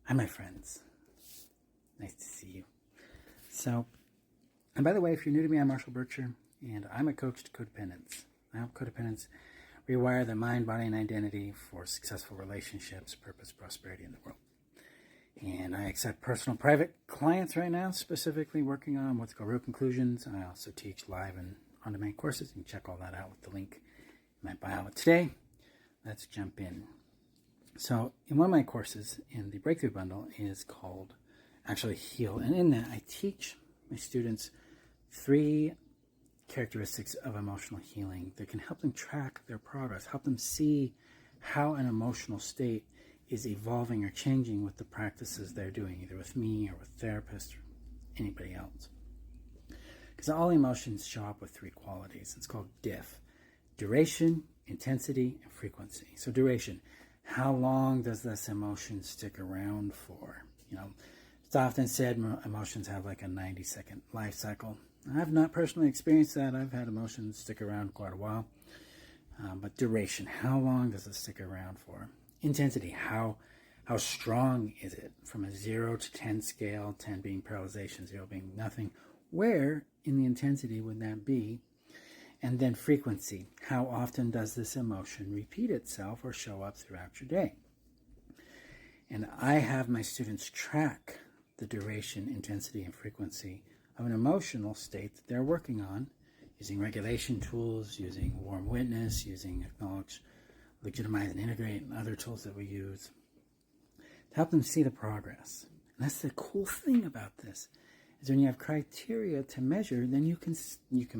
Hi, my friends. Nice to see you. So, and by the way, if you're new to me, I'm Marshall Bircher, and I'm a coach to codependents. I help codependents rewire their mind, body, and identity for successful relationships, purpose, prosperity in the world. And I accept personal, private clients right now, specifically working on what's called Real Conclusions. I also teach live and on-demand courses. You can check all that out with the link in my bio. But today, let's jump in. So in one of my courses in the Breakthrough Bundle is called Actually Heal. And in that, I teach my students 3 characteristics of emotional healing that can help them track their progress, help them see how an emotional state is evolving or changing with the practices they're doing, either with me or with therapists or anybody else. Because all emotions show up with 3 qualities. It's called DIF: duration, intensity, and frequency. So duration, how long does this emotion stick around for? It's often said emotions have like a 90-second life cycle. I've not personally experienced that. I've had emotions stick around quite a while. But duration, how long does it stick around for? Intensity, how strong is it? From a 0 to 10 scale, 10 being paralyzation, 0 being nothing. Where in the intensity would that be? And then frequency, how often does this emotion repeat itself or show up throughout your day? And I have my students track the duration, intensity, and frequency of an emotional state that they're working on using regulation tools, using warm witness, using acknowledge, legitimize, and integrate, and other tools that we use to help them see the progress. And that's the cool thing about this, is when you have criteria to measure, then you can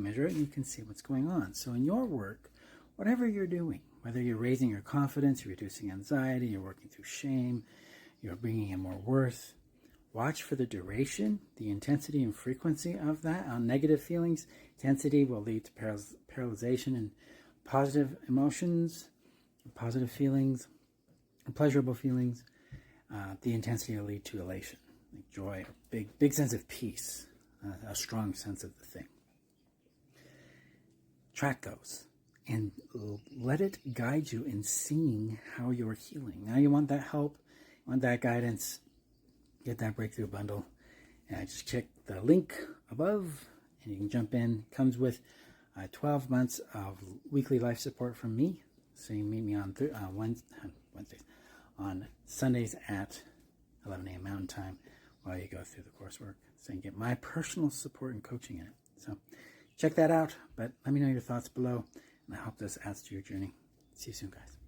measure it and you can see what's going on. So in your work, whatever you're doing, whether you're raising your confidence, you're reducing anxiety, you're working through shame, you're bringing in more worth, watch for the duration, the intensity and frequency of that. On negative feelings, intensity will lead to paralyzation, and positive emotions, positive feelings, pleasurable feelings, the intensity will lead to elation, like joy, a big sense of peace, a strong sense of the thing. Track those and let it guide you in seeing how you're healing. Now you want that help, you want that guidance, get that Breakthrough Bundle. Just check the link above and you can jump in. It comes with 12 months of weekly life support from me. So you meet me on Wednesdays, on Sundays at 11 a.m. Mountain Time while you go through the coursework. So you can get my personal support and coaching in it. So check that out, but let me know your thoughts below, and I hope this adds to your journey. See you soon, guys.